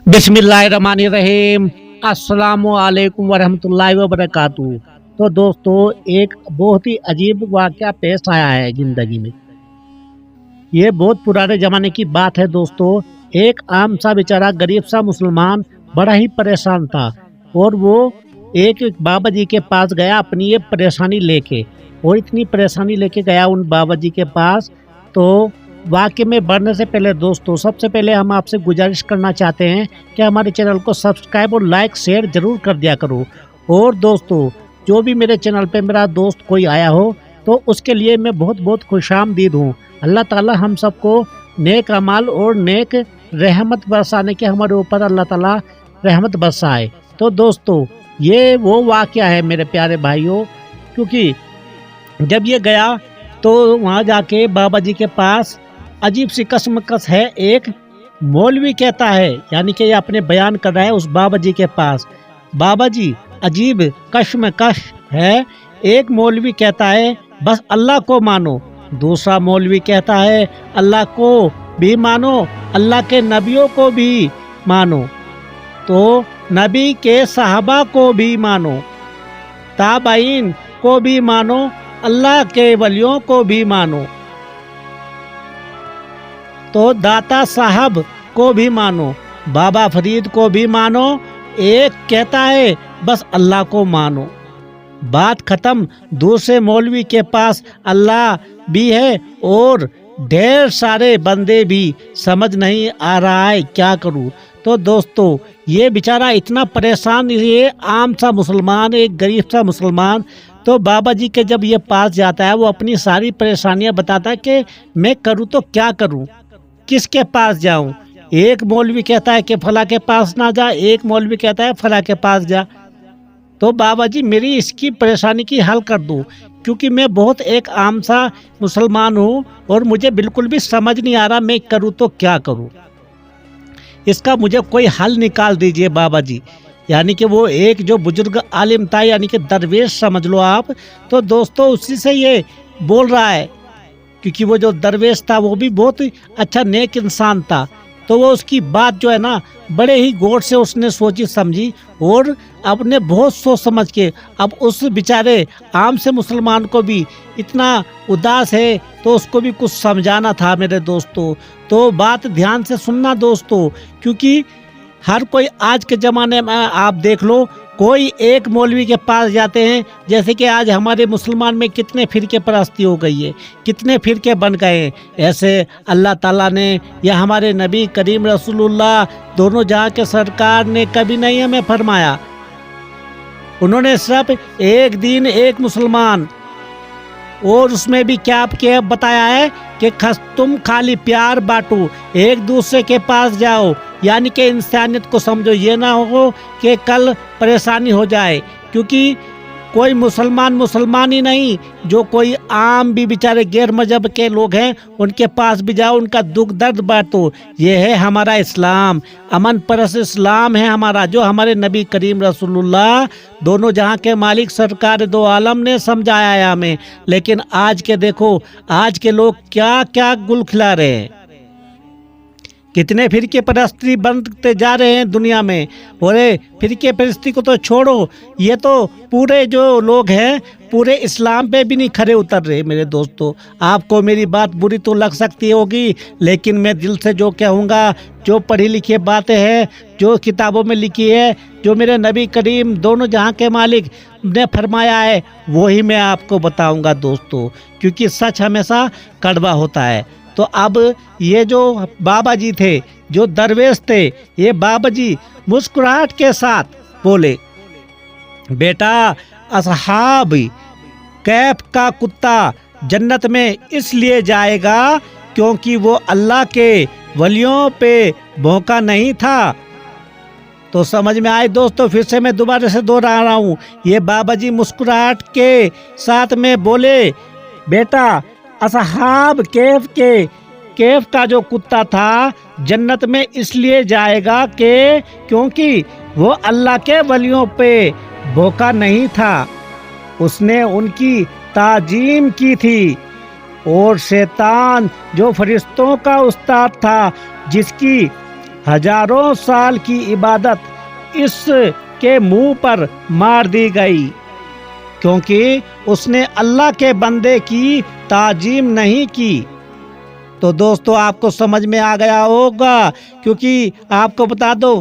बिस्मिल्लाहिर्रहमानिर्रहीम। अस्सलामुअलैकुम वरहमतुल्लाहि वबरकातुहू। तो दोस्तों, एक बहुत ही अजीब वाक़या पेश आया है ज़िंदगी में। ये बहुत पुराने ज़माने की बात है दोस्तों। एक आम सा बेचारा गरीब सा मुसलमान बड़ा ही परेशान था, और वो एक बाबा जी के पास गया अपनी ये परेशानी लेके। और इतनी परेशानी लेके गया उन बाबा जी के पास। तो वाक़ये में बढ़ने से पहले दोस्तों, सबसे पहले हम आपसे गुजारिश करना चाहते हैं कि हमारे चैनल को सब्सक्राइब और लाइक शेयर ज़रूर कर दिया करो। और दोस्तों, जो भी मेरे चैनल पे मेरा दोस्त कोई आया हो तो उसके लिए मैं बहुत बहुत खुशामदीद हूँ। अल्लाह ताला हम सबको नेक अमाल और नेक रहमत बरसाने के हमारे ऊपर अल्लाह ताला रहमत बरसाए। तो दोस्तों, ये वो वाक़या है मेरे प्यारे भाइयों, क्योंकि जब ये गया तो वहाँ जाके बाबा जी के पास अजीब सी कसमकस है। एक मौलवी कहता है, यानी कि ये अपने बयान कर रहा है उस बाबा जी के पास, बाबा जी अजीब कश्मकश है। एक मौलवी कहता है बस अल्लाह को मानो, दूसरा मौलवी कहता है अल्लाह को भी मानो, अल्लाह के नबियों को भी मानो, तो नबी के सहाबा को भी मानो, ताबाइन को भी मानो, अल्लाह के वलियों को भी मानो, तो दाता साहब को भी मानो, बाबा फरीद को भी मानो। एक कहता है बस अल्लाह को मानो। बात खत्म। दूसरे मौलवी के पास अल्लाह भी है और ढेर सारे बंदे भी, समझ नहीं आ रहा है क्या करूं। तो दोस्तों, ये बेचारा इतना परेशान, ये आम सा मुसलमान, एक गरीब सा मुसलमान, तो बाबा जी के जब ये पास जाता है वो अपनी सारी परेशानियां बताता है कि मैं करूं तो क्या करूं, किसके पास जाऊं। एक मौलवी कहता है कि फला के पास ना जा, एक मौलवी कहता है फला के पास जा। तो बाबा जी मेरी इसकी परेशानी की हल कर दो, क्योंकि मैं बहुत एक आम सा मुसलमान हूँ और मुझे बिल्कुल भी समझ नहीं आ रहा मैं करूँ तो क्या करूँ। इसका मुझे कोई हल निकाल दीजिए बाबा जी। यानी कि वो एक जो बुजुर्ग आलिम था, यानी कि दरवेश समझ लो आप। तो दोस्तों, उसी से ये बोल रहा है, क्योंकि वो जो दरवेश था वो भी बहुत अच्छा नेक इंसान था। तो वो उसकी बात जो है ना, बड़े ही गौर से उसने सोची समझी, और अपने बहुत सोच समझ के अब उस बेचारे आम से मुसलमान को भी इतना उदास है तो उसको भी कुछ समझाना था मेरे दोस्तों। तो बात ध्यान से सुनना दोस्तों, क्योंकि हर कोई आज के ज़माने में आप देख लो, कोई एक मौलवी के पास जाते हैं। जैसे कि आज हमारे मुसलमान में कितने फिरके परस्ती हो गई है, कितने फिरके बन गए हैं। ऐसे अल्लाह ताला ने या हमारे नबी करीम रसूलुल्लाह दोनों जहाँ के सरकार ने कभी नहीं हमें फरमाया। उन्होंने सिर्फ एक दिन एक मुसलमान, और उसमें भी क्या बताया है कि तुम खाली प्यार बांटो, एक दूसरे के पास जाओ, यानी कि इंसानियत को समझो। ये ना हो कि कल परेशानी हो जाए, क्योंकि कोई मुसलमान ही नहीं, जो कोई आम भी बेचारे गैर मजहब के लोग हैं उनके पास भी जाओ, उनका दुख दर्द बांटो। ये है हमारा इस्लाम, अमन परस्त इस्लाम है हमारा, जो हमारे नबी करीम रसूलुल्लाह दोनों जहां के मालिक सरकार दो आलम ने समझाया है हमें। लेकिन आज के देखो, आज के लोग क्या क्या गुल खिला रहे हैं, कितने फिरके परस्ती बनते जा रहे हैं दुनिया में। और फिरके परस्ती को तो छोड़ो, ये तो पूरे जो लोग हैं पूरे इस्लाम पे भी नहीं खड़े उतर रहे मेरे दोस्तों। आपको मेरी बात बुरी तो लग सकती होगी, लेकिन मैं दिल से जो कहूँगा, जो पढ़ी लिखी बातें हैं, जो किताबों में लिखी है, जो मेरे नबी करीम दोनों जहाँ के मालिक ने फरमाया है, वही मैं आपको बताऊँगा दोस्तों, क्योंकि सच हमेशा कड़वा होता है। तो अब ये जो बाबा जी थे, जो दरवेश थे, ये बाबा जी मुस्कुराहट के साथ बोले, बेटा असहाब कैफ का कुत्ता जन्नत में इसलिए जाएगा क्योंकि वो अल्लाह के वलियों पे भौंका नहीं था। तो समझ में आए दोस्तों, फिर से मैं दोबारा से दोहरा रहा हूँ। ये बाबा जी मुस्कुराहट के साथ में बोले, बेटा असहाब कैफ का जो कुत्ता था जन्नत में इसलिए जाएगा कि क्योंकि वो अल्लाह के वलियों पे भूखा नहीं था, उसने उनकी ताजीम की थी। और शैतान जो फरिश्तों का उस्ताद था, जिसकी हजारों साल की इबादत इस के मुंह पर मार दी गई क्योंकि उसने अल्लाह के बंदे की ताजीम नहीं की। तो दोस्तों आपको समझ में आ गया होगा, क्योंकि आपको बता दो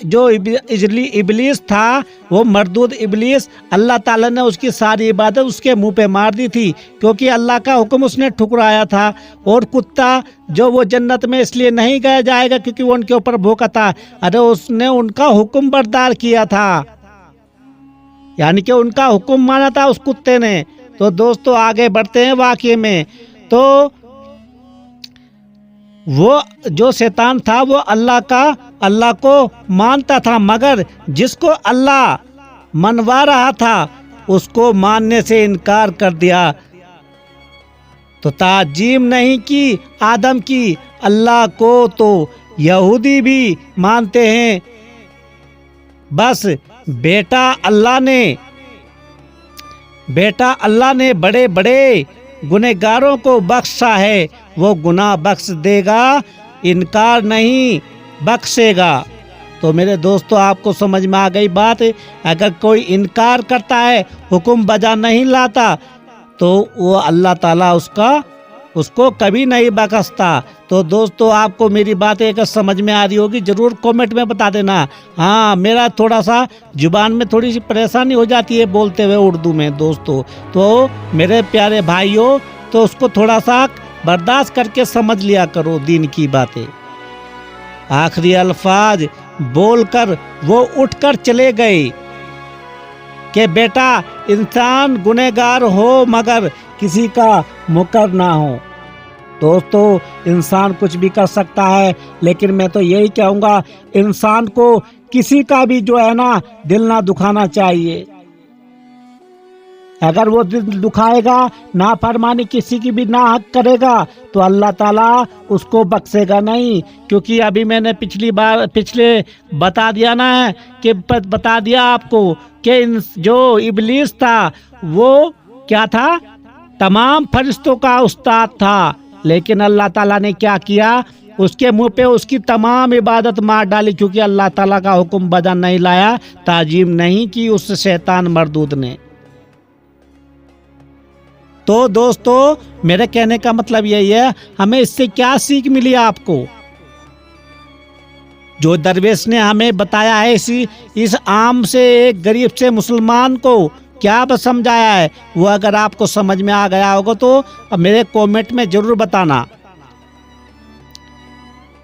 जो इबलीस था वो मरदूद इबलीस, अल्लाह ताला ने उसकी सारी इबादत उसके मुंह पे मार दी थी क्योंकि अल्लाह का हुक्म उसने ठुकराया था। और कुत्ता जो वो जन्नत में इसलिए नहीं गया जाएगा क्योंकि वो उनके ऊपर भूखा था, अरे उसने उनका हुक्म बर्दार किया था, यानी कि उनका हुक्म माना था उस कुत्ते ने। तो दोस्तों आगे बढ़ते हैं वाकये में। तो वो जो शैतान था वो अल्लाह को मानता था, मगर जिसको अल्लाह मनवा रहा था उसको मानने से इनकार कर दिया। तो ताजीम नहीं की आदम की, अल्लाह को तो यहूदी भी मानते हैं। बस बेटा अल्लाह ने बड़े बड़े गुनहगारों को बख्शा है, वो गुनाह बख्श देगा, इनकार नहीं बख्शेगा। तो मेरे दोस्तों आपको समझ में आ गई बात। अगर कोई इनकार करता है, हुक्म बजा नहीं लाता, तो वो अल्लाह ताला उसको कभी नहीं बख्शता। तो दोस्तों आपको मेरी बात अगर समझ में आ रही होगी जरूर कमेंट में बता देना। हाँ, मेरा थोड़ा सा जुबान में थोड़ी सी परेशानी हो जाती है बोलते हुए उर्दू में दोस्तों, तो मेरे प्यारे भाइयों तो उसको थोड़ा सा बर्दाश्त करके समझ लिया करो दीन की बातें। आखिरी अल्फाज बोलकर वो उठकर चले गए कि बेटा इंसान गुनहगार हो मगर किसी का मुकर ना हो। दोस्तों इंसान कुछ भी कर सकता है, लेकिन मैं तो यही कहूँगा इंसान को किसी का भी जो है ना दिल ना दुखाना चाहिए। अगर वो दिल दुखाएगा, नाफरमानी किसी की भी ना हक करेगा, तो अल्लाह ताला उसको बख्शेगा नहीं। क्योंकि अभी मैंने पिछले बता दिया ना है कि बता दिया आपको कि जो इबलीस था वो क्या था, तमाम फरिश्तों का उस्ताद था, लेकिन अल्लाह ताला ने क्या किया, उसके मुंह पे उसकी तमाम इबादत मार डाली क्योंकि अल्लाह ताला का हुक्म बजा नहीं लाया, ताजीम नहीं की उस शैतान मरदूद ने। तो दोस्तों मेरे कहने का मतलब यही है, हमें इससे क्या सीख मिली आपको, जो दरवेश ने हमें बताया है इस आम से एक गरीब से मुसलमान को क्या समझाया है, वो अगर आपको समझ में आ गया होगा तो अब मेरे कमेंट में जरूर बताना।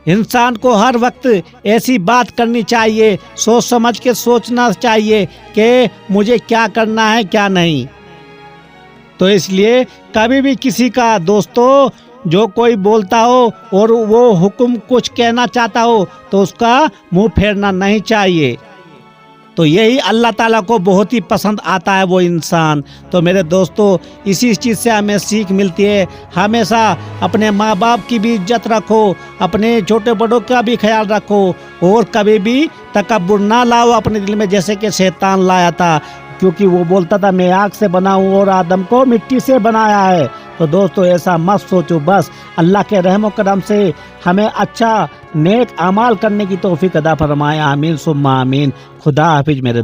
इंसान को हर वक्त ऐसी बात करनी चाहिए, सोच समझ के सोचना चाहिए कि मुझे क्या करना है क्या नहीं। तो इसलिए कभी भी किसी का दोस्तों जो कोई बोलता हो और वो हुक्म कुछ कहना चाहता हो तो उसका मुंह फेरना नहीं चाहिए। तो यही अल्लाह ताला को बहुत ही पसंद आता है वो इंसान। तो मेरे दोस्तों इसी चीज़ से हमें सीख मिलती है, हमेशा अपने माँ बाप की भी इज्जत रखो, अपने छोटे बड़ों का भी ख्याल रखो और कभी भी तकब्बुर ना लाओ अपने दिल में जैसे कि शैतान लाया था, क्योंकि वो बोलता था मैं आग से बना हूँ और आदम को मिट्टी से बनाया है। तो दोस्तों ऐसा मत सोचो, बस अल्लाह के रहम करम से हमें अच्छा नेक अमाल करने की तौफीक अदा फरमाए। आमीन सुम्मा आमीन। खुदा हाफिज मेरे।